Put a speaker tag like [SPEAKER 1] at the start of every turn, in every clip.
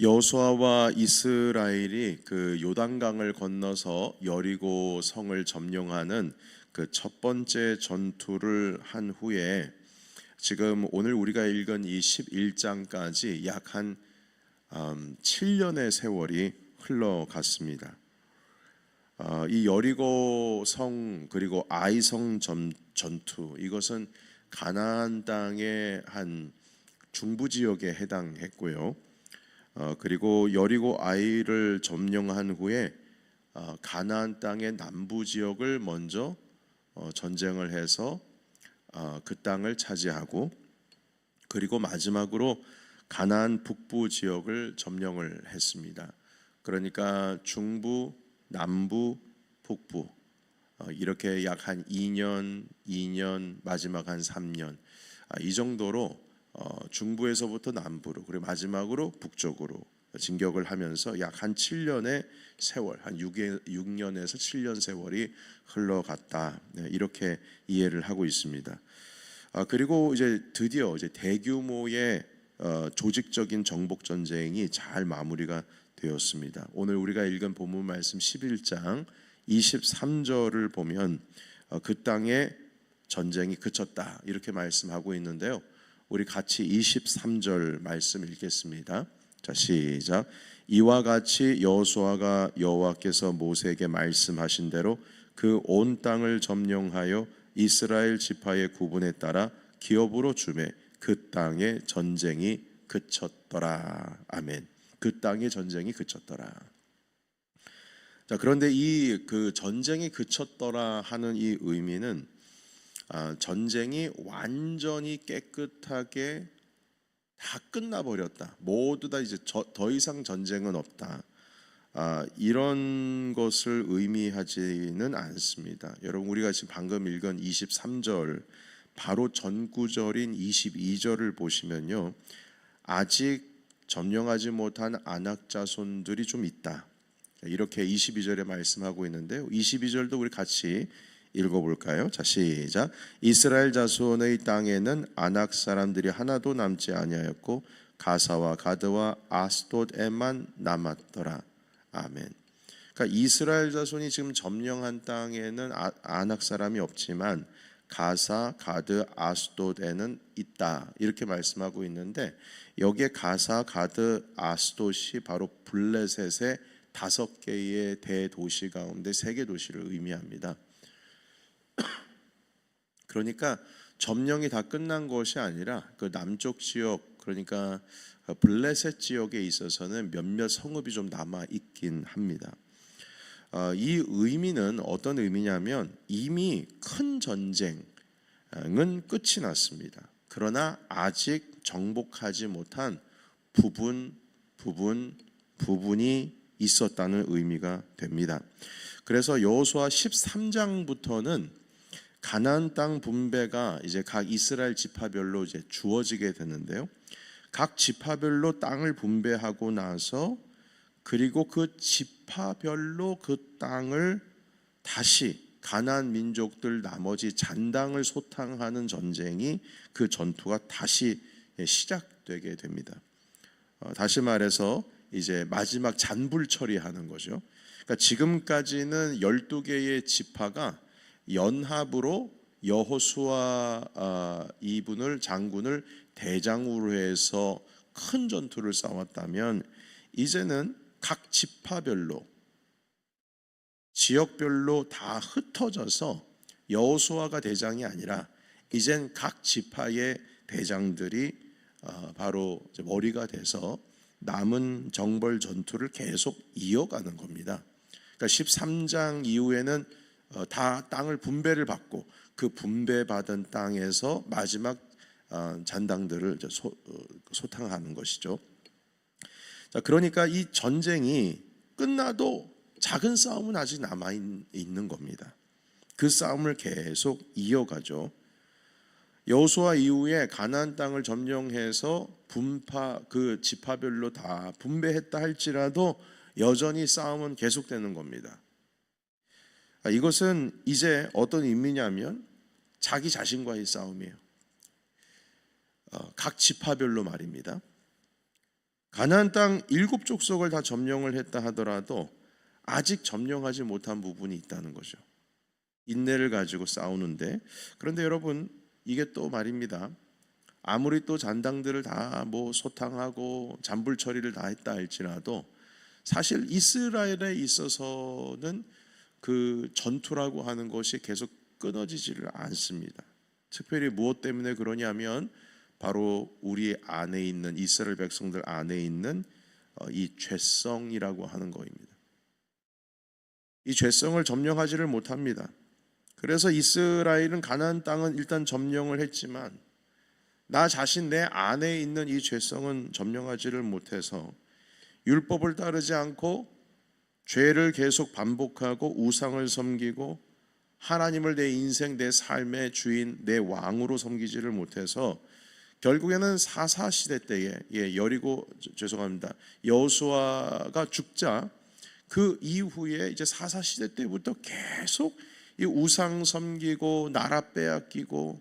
[SPEAKER 1] 여호수아와 이스라엘이 그 요단강을 건너서 여리고 성을 점령하는 그 첫 번째 전투를 한 후에 지금 오늘 우리가 읽은 이 11장까지 약 한 7년의 세월이 흘러갔습니다. 이 여리고 성 그리고 아이성 전투, 이것은 가나안 땅의 한 중부 지역에 해당했고요. 그리고 여리고 아이를 점령한 후에 가나안 땅의 남부 지역을 먼저 전쟁을 해서 그 땅을 차지하고, 그리고 마지막으로 가나안 북부 지역을 점령을 했습니다. 그러니까 중부, 남부, 북부 이렇게 약 한 2년, 마지막 한 3년 이 정도로 중부에서부터 남부로, 그리고 마지막으로 북쪽으로 진격을 하면서 약 한 7년의 세월, 한 6년에서 7년 세월이 흘러갔다, 이렇게 이해를 하고 있습니다. 그리고 이제 드디어 이제 대규모의 조직적인 정복 전쟁이 잘 마무리가 되었습니다. 오늘 우리가 읽은 본문 말씀 11장 23절을 보면 그 땅에 전쟁이 그쳤다, 이렇게 말씀하고 있는데요. 우리 같이 23절 말씀 읽겠습니다. 자, 시작. 이와 같이 여호수아가 여호와께서 모세에게 말씀하신 대로 그 온 땅을 점령하여 이스라엘 지파의 구분에 따라 기업으로 주매 그 땅의 전쟁이 그쳤더라. 아멘. 그 땅의 전쟁이 그쳤더라. 자, 그런데 이 그 전쟁이 그쳤더라 하는 이 의미는 전쟁이 완전히 깨끗하게 다 끝나버렸다, 모두 다 이제 더 이상 전쟁은 없다, 이런 것을 의미하지는 않습니다. 여러분, 우리가 지금 방금 읽은 23절 바로 전구절인 22절을 보시면요, 아직 점령하지 못한 아낙 자손들이 좀 있다, 이렇게 22절에 말씀하고 있는데요. 22절도 우리 같이 읽어볼까요? 자, 시작. 이스라엘 자손의 땅에는 아낙 사람들이 하나도 남지 아니하였고 가사와 가드와 아스돗에만 남았더라. 아멘. 그러니까 이스라엘 자손이 지금 점령한 땅에는 아낙 사람이 없지만 가사, 가드, 아스돗에는 있다, 이렇게 말씀하고 있는데, 여기에 가사, 가드, 아스돗이 바로 블레셋의 5개의 대도시 가운데 3개 도시를 의미합니다. 그러니까 점령이 다 끝난 것이 아니라 그 남쪽 지역, 그러니까 블레셋 지역에 있어서는 몇몇 성읍이 좀 남아 있긴 합니다. 이 의미는 어떤 의미냐면, 이미 큰 전쟁은 끝이 났습니다. 그러나 아직 정복하지 못한 부분이 있었다는 의미가 됩니다. 그래서 여호수아 13장부터는 가나안 땅 분배가 이제 각 이스라엘 지파별로 이제 주어지게 되는데요. 각 지파별로 땅을 분배하고 나서, 그리고 그 지파별로 그 땅을 다시 가나안 민족들 나머지 잔당을 소탕하는 전쟁이, 그 전투가 다시 시작되게 됩니다. 다시 말해서 이제 마지막 잔불 처리하는 거죠. 그러니까 지금까지는 12개의 지파가 연합으로 여호수아 이분을 장군을 대장으로 해서 큰 전투를 싸웠다면, 이제는 각 지파별로, 지역별로 다 흩어져서 여호수아가 대장이 아니라 이젠 각 지파의 대장들이 바로 머리가 돼서 남은 정벌 전투를 계속 이어가는 겁니다. 그러니까 13장 이후에는 다 땅을 분배를 받고 그 분배받은 땅에서 마지막 잔당들을 소탕하는 것이죠. 자, 그러니까 이 전쟁이 끝나도 작은 싸움은 아직 남아 있는 겁니다. 그 싸움을 계속 이어가죠. 여호수아 이후에 가나안 땅을 점령해서 그 지파별로 다 분배했다 할지라도 여전히 싸움은 계속되는 겁니다. 이것은 이제 어떤 의미냐면 자기 자신과의 싸움이에요. 각 지파별로 말입니다. 가나안 땅 7족속을 다 점령을 했다 하더라도 아직 점령하지 못한 부분이 있다는 거죠. 인내를 가지고 싸우는데, 그런데 여러분 이게 또 말입니다. 아무리 또 잔당들을 다 뭐 소탕하고 잔불 처리를 다 했다 할지라도 사실 이스라엘에 있어서는 그 전투라고 하는 것이 계속 끊어지지를 않습니다. 특별히 무엇 때문에 그러냐면 바로 우리 안에 있는, 이스라엘 백성들 안에 있는 이 죄성이라고 하는 것입니다. 이 죄성을 점령하지를 못합니다. 그래서 이스라엘은 가나안 땅은 일단 점령을 했지만 나 자신 내 안에 있는 이 죄성은 점령하지를 못해서 율법을 따르지 않고 죄를 계속 반복하고 우상을 섬기고 하나님을 내 인생, 내 삶의 주인, 내 왕으로 섬기지를 못해서 결국에는 사사시대 때에 여호수아가 죽자 그 이후에 이제 사사시대 때부터 계속 이 우상 섬기고 나라 빼앗기고,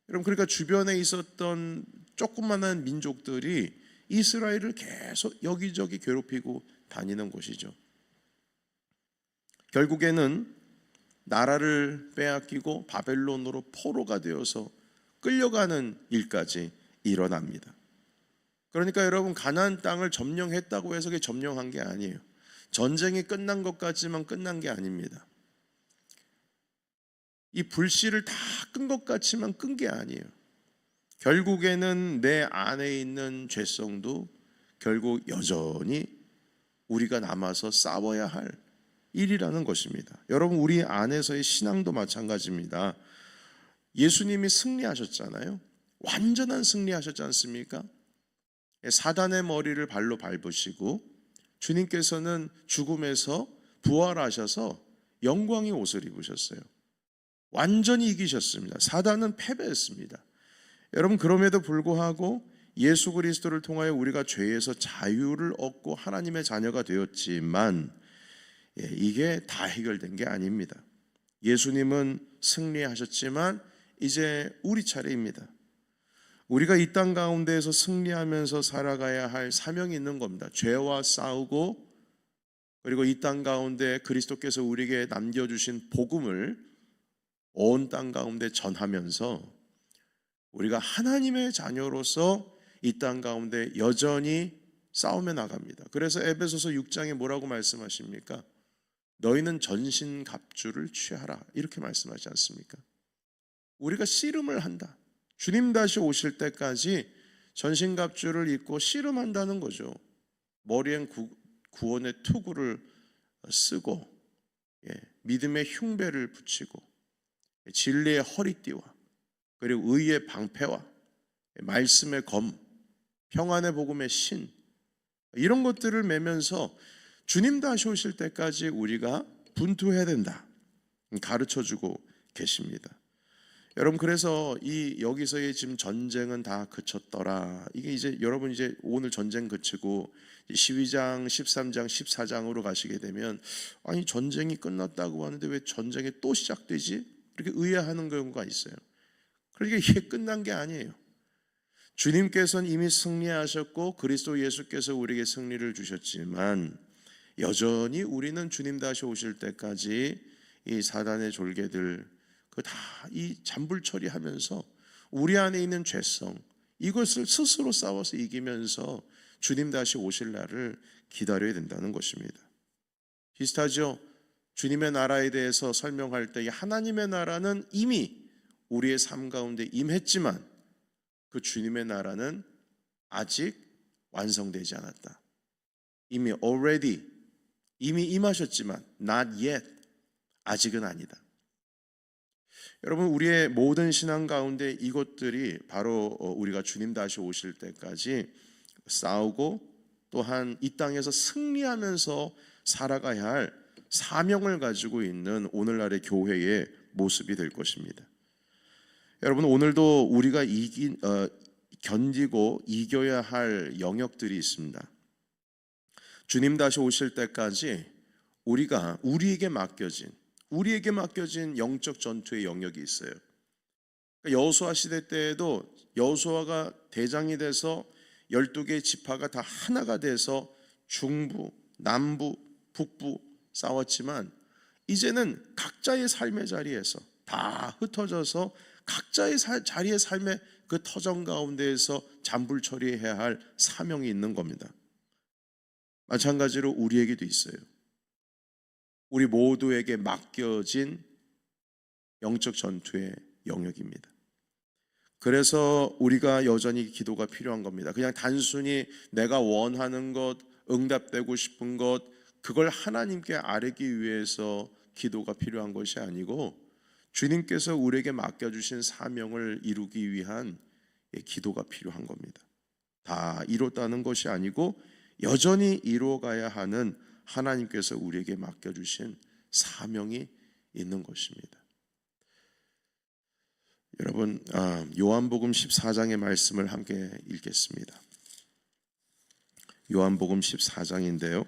[SPEAKER 1] 여러분 그러니까 주변에 있었던 조그만한 민족들이 이스라엘을 계속 여기저기 괴롭히고 다니는 것이죠. 결국에는 나라를 빼앗기고 바벨론으로 포로가 되어서 끌려가는 일까지 일어납니다. 그러니까 여러분 가나안 땅을 점령했다고 해서 그게 점령한 게 아니에요. 전쟁이 끝난 것 같지만 끝난 게 아닙니다. 이 불씨를 다 끈 것 같지만 끈 게 아니에요. 결국에는 내 안에 있는 죄성도 결국 여전히 우리가 남아서 싸워야 할 일이라는 것입니다. 여러분 우리 안에서의 신앙도 마찬가지입니다. 예수님이 승리하셨잖아요. 완전한 승리하셨지 않습니까? 사단의 머리를 발로 밟으시고 주님께서는 죽음에서 부활하셔서 영광의 옷을 입으셨어요. 완전히 이기셨습니다. 사단은 패배했습니다. 여러분 그럼에도 불구하고 예수 그리스도를 통하여 우리가 죄에서 자유를 얻고 하나님의 자녀가 되었지만 이게 다 해결된 게 아닙니다. 예수님은 승리하셨지만 이제 우리 차례입니다. 우리가 이 땅 가운데에서 승리하면서 살아가야 할 사명이 있는 겁니다. 죄와 싸우고, 그리고 이 땅 가운데 그리스도께서 우리에게 남겨주신 복음을 온 땅 가운데 전하면서 우리가 하나님의 자녀로서 이 땅 가운데 여전히 싸움에 나갑니다. 그래서 에베소서 6장에 뭐라고 말씀하십니까? 너희는 전신갑주를 취하라, 이렇게 말씀하지 않습니까? 우리가 씨름을 한다. 주님 다시 오실 때까지 전신갑주를 입고 씨름한다는 거죠. 머리엔 구원의 투구를 쓰고 믿음의 흉배를 붙이고 진리의 허리띠와 그리고 의의 방패와 말씀의 검, 평안의 복음의 신, 이런 것들을 매면서 주님 다시 오실 때까지 우리가 분투해야 된다 가르쳐주고 계십니다. 여러분 그래서 여기서의 지금 전쟁은 다 그쳤더라. 이게 이제 여러분 이제 오늘 전쟁 그치고 12장, 13장, 14장으로 가시게 되면 아니 전쟁이 끝났다고 하는데 왜 전쟁이 또 시작되지? 이렇게 의아하는 경우가 있어요. 그러니까 이게 끝난 게 아니에요. 주님께서는 이미 승리하셨고 그리스도 예수께서 우리에게 승리를 주셨지만 여전히 우리는 주님 다시 오실 때까지 이 사단의 졸개들 다 이 잔불 처리하면서 우리 안에 있는 죄성, 이것을 스스로 싸워서 이기면서 주님 다시 오실 날을 기다려야 된다는 것입니다. 비슷하죠? 주님의 나라에 대해서 설명할 때 하나님의 나라는 이미 우리의 삶 가운데 임했지만 그 주님의 나라는 아직 완성되지 않았다. 이미 already, 이미 임하셨지만 not yet, 아직은 아니다. 여러분 우리의 모든 신앙 가운데 이것들이 바로 우리가 주님 다시 오실 때까지 싸우고 또한 이 땅에서 승리하면서 살아가야 할 사명을 가지고 있는 오늘날의 교회의 모습이 될 것입니다. 여러분 오늘도 우리가 견디고 이겨야 할 영역들이 있습니다. 주님 다시 오실 때까지 우리에게 맡겨진 영적 전투의 영역이 있어요. 여호수아 시대 때에도 여호수아가 대장이 돼서 12개의 지파가 다 하나가 돼서 중부, 남부, 북부 싸웠지만 이제는 각자의 삶의 자리에서 다 흩어져서 각자의 자리의 삶의 그 터전 가운데에서 잔불 처리해야 할 사명이 있는 겁니다. 마찬가지로 우리에게도 있어요. 우리 모두에게 맡겨진 영적 전투의 영역입니다. 그래서 우리가 여전히 기도가 필요한 겁니다. 그냥 단순히 내가 원하는 것, 응답되고 싶은 것, 그걸 하나님께 아뢰기 위해서 기도가 필요한 것이 아니고 주님께서 우리에게 맡겨주신 사명을 이루기 위한 기도가 필요한 겁니다. 다 이뤘다는 것이 아니고 여전히 이루어가야 하는 하나님께서 우리에게 맡겨주신 사명이 있는 것입니다. 여러분, 요한복음 14장의 말씀을 함께 읽겠습니다. 요한복음 14장인데요.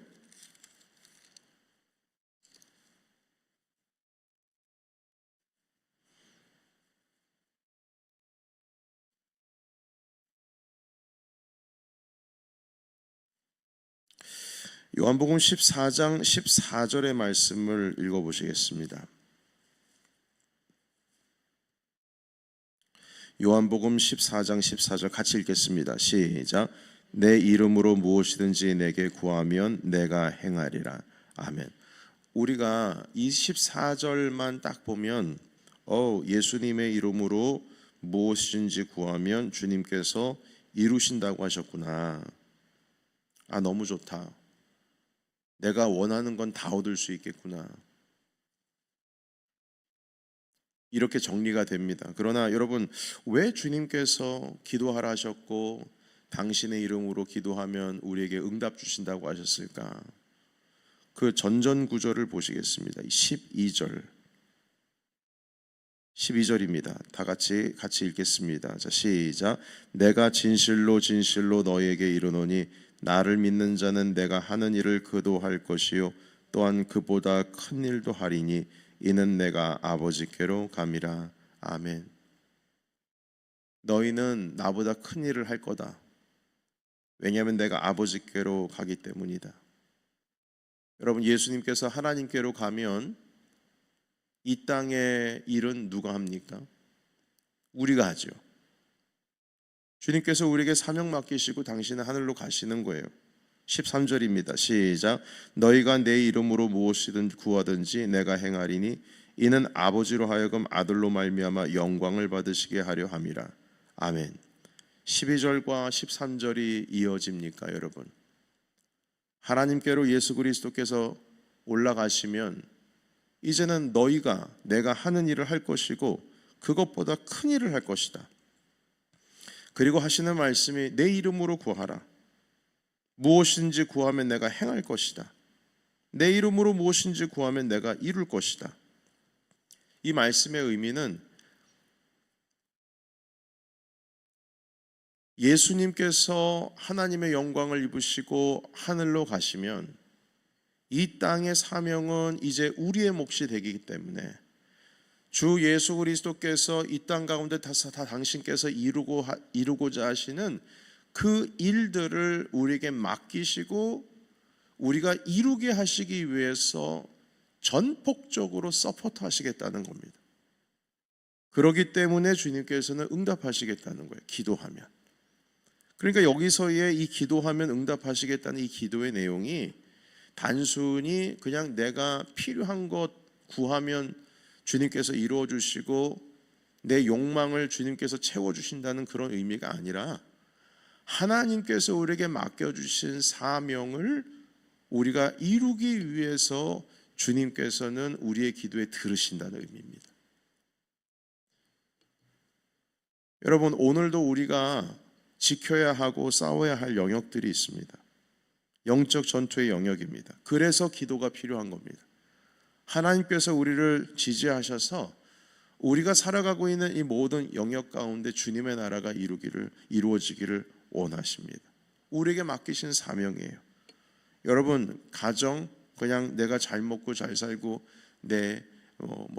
[SPEAKER 1] 요한복음 14장 14절의 말씀을 읽어보시겠습니다. 요한복음 14장 14절 같이 읽겠습니다. 시작. 내 이름으로 무엇이든지 내게 구하면 내가 행하리라. 아멘. 우리가 이 14절만 딱 보면 예수님의 이름으로 무엇이든지 구하면 주님께서 이루신다고 하셨구나. 너무 좋다. 내가 원하는 건 다 얻을 수 있겠구나. 이렇게 정리가 됩니다. 그러나 여러분, 왜 주님께서 기도하라 하셨고 당신의 이름으로 기도하면 우리에게 응답 주신다고 하셨을까? 그 전전 구절을 보시겠습니다. 12절입니다. 다 같이 읽겠습니다. 자, 시작. 내가 진실로 진실로 너희에게 이르노니 나를 믿는 자는 내가 하는 일을 그도 할 것이요 또한 그보다 큰 일도 하리니 이는 내가 아버지께로 감이라. 아멘. 너희는 나보다 큰 일을 할 거다. 왜냐하면 내가 아버지께로 가기 때문이다. 여러분, 예수님께서 하나님께로 가면 이 땅의 일은 누가 합니까? 우리가 하죠. 주님께서 우리에게 사명 맡기시고 당신은 하늘로 가시는 거예요. 13절입니다. 시작. 너희가 내 이름으로 무엇이든 구하든지 내가 행하리니 이는 아버지로 하여금 아들로 말미암아 영광을 받으시게 하려 함이라. 아멘. 12절과 13절이 이어집니까, 여러분? 하나님께로 예수 그리스도께서 올라가시면 이제는 너희가 내가 하는 일을 할 것이고 그것보다 큰 일을 할 것이다. 그리고 하시는 말씀이 내 이름으로 구하라. 무엇인지 구하면 내가 행할 것이다. 내 이름으로 무엇인지 구하면 내가 이룰 것이다. 이 말씀의 의미는 예수님께서 하나님의 영광을 입으시고 하늘로 가시면 이 땅의 사명은 이제 우리의 몫이 되기 때문에 주 예수 그리스도께서 이 땅 가운데 다 당신께서 이루고자 하시는 그 일들을 우리에게 맡기시고 우리가 이루게 하시기 위해서 전폭적으로 서포트 하시겠다는 겁니다. 그렇기 때문에 주님께서는 응답하시겠다는 거예요. 기도하면. 그러니까 여기서의 이 기도하면 응답하시겠다는 이 기도의 내용이 단순히 그냥 내가 필요한 것 구하면 주님께서 이루어 주시고 내 욕망을 주님께서 채워 주신다는 그런 의미가 아니라 하나님께서 우리에게 맡겨주신 사명을 우리가 이루기 위해서 주님께서는 우리의 기도에 들으신다는 의미입니다. 여러분, 오늘도 우리가 지켜야 하고 싸워야 할 영역들이 있습니다. 영적 전투의 영역입니다. 그래서 기도가 필요한 겁니다. 하나님께서 우리를 지지하셔서 우리가 살아가고 있는 이 모든 영역 가운데 주님의 나라가 이루어지기를 원하십니다. 우리에게 맡기신 사명이에요. 여러분, 가정 그냥 내가 잘 먹고 잘 살고 내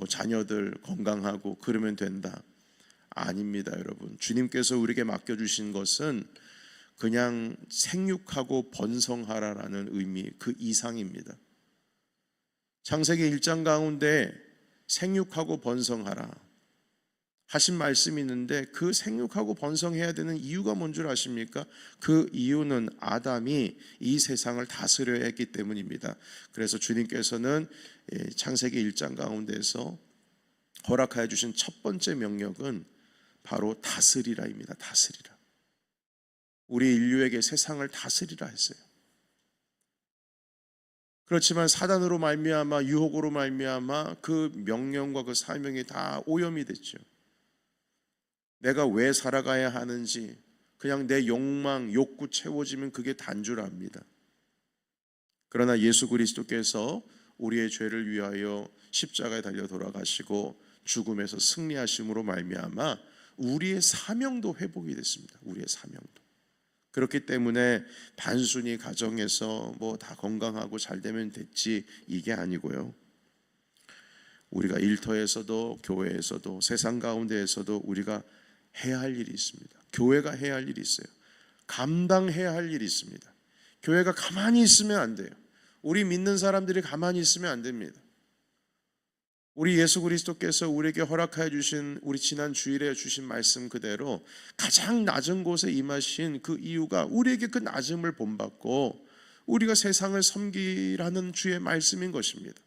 [SPEAKER 1] 자녀들 건강하고 그러면 된다. 아닙니다, 여러분. 주님께서 우리에게 맡겨주신 것은 그냥 생육하고 번성하라라는 의미 그 이상입니다. 창세기 1장 가운데 생육하고 번성하라 하신 말씀이 있는데 그 생육하고 번성해야 되는 이유가 뭔 줄 아십니까? 그 이유는 아담이 이 세상을 다스려야 했기 때문입니다. 그래서 주님께서는 창세기 1장 가운데서 허락하여 주신 첫 번째 명령은 바로 다스리라입니다. 다스리라. 우리 인류에게 세상을 다스리라 했어요. 그렇지만 사단으로 말미암아 유혹으로 말미암아 그 명령과 그 사명이 다 오염이 됐죠. 내가 왜 살아가야 하는지 그냥 내 욕망, 욕구 채워지면 그게 단 줄 압니다. 그러나 예수 그리스도께서 우리의 죄를 위하여 십자가에 달려 돌아가시고 죽음에서 승리하심으로 말미암아 우리의 사명도 회복이 됐습니다. 우리의 사명도. 그렇기 때문에 단순히 가정에서 뭐 다 건강하고 잘 되면 됐지 이게 아니고요. 우리가 일터에서도 교회에서도 세상 가운데에서도 우리가 해야 할 일이 있습니다. 교회가 해야 할 일이 있어요. 감당해야 할 일이 있습니다. 교회가 가만히 있으면 안 돼요. 우리 믿는 사람들이 가만히 있으면 안 됩니다. 우리 예수 그리스도께서 우리에게 허락하여 주신 우리 지난 주일에 주신 말씀 그대로 가장 낮은 곳에 임하신 그 이유가 우리에게 그 낮음을 본받고 우리가 세상을 섬기라는 주의 말씀인 것입니다.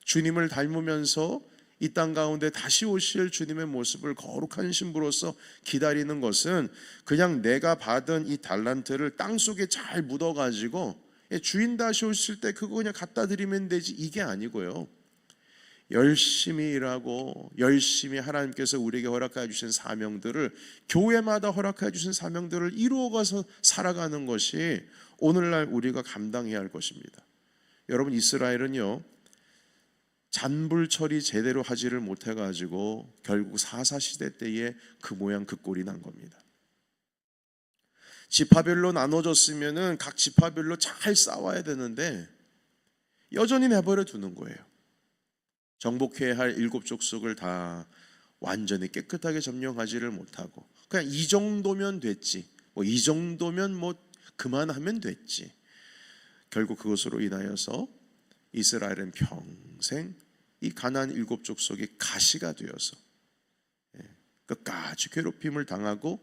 [SPEAKER 1] 주님을 닮으면서 이 땅 가운데 다시 오실 주님의 모습을 거룩한 신부로서 기다리는 것은 그냥 내가 받은 이 달란트를 땅속에 잘 묻어가지고 주인 다시 오실 때 그거 그냥 갖다 드리면 되지 이게 아니고요. 열심히 일하고 열심히 하나님께서 우리에게 허락해 주신 사명들을 교회마다 허락해 주신 사명들을 이루어가서 살아가는 것이 오늘날 우리가 감당해야 할 것입니다. 여러분 이스라엘은요 잔불 처리 제대로 하지를 못해가지고 결국 사사시대 때에 그 모양 그 꼴이 난 겁니다. 지파별로 나눠졌으면은 각 지파별로 잘 싸워야 되는데 여전히 내버려 두는 거예요. 정복해야 할 7족속을 다 완전히 깨끗하게 점령하지를 못하고 그냥 이 정도면 됐지 뭐 이 정도면 뭐 그만하면 됐지. 결국 그것으로 인하여서 이스라엘은 평생 이 가나안 7족속이 가시가 되어서 끝까지 괴롭힘을 당하고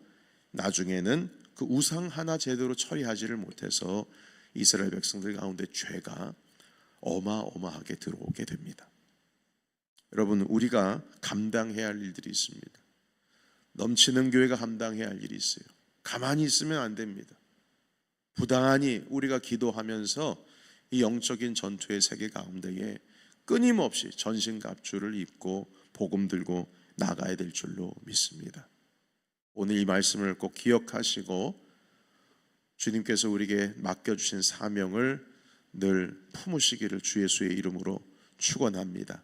[SPEAKER 1] 나중에는 그 우상 하나 제대로 처리하지를 못해서 이스라엘 백성들 가운데 죄가 어마어마하게 들어오게 됩니다. 여러분 우리가 감당해야 할 일들이 있습니다. 넘치는 교회가 감당해야 할 일이 있어요. 가만히 있으면 안 됩니다. 부단히 우리가 기도하면서 이 영적인 전투의 세계 가운데에 끊임없이 전신갑주를 입고 복음 들고 나가야 될 줄로 믿습니다. 오늘 이 말씀을 꼭 기억하시고 주님께서 우리에게 맡겨주신 사명을 늘 품으시기를 주 예수의 이름으로 축원합니다.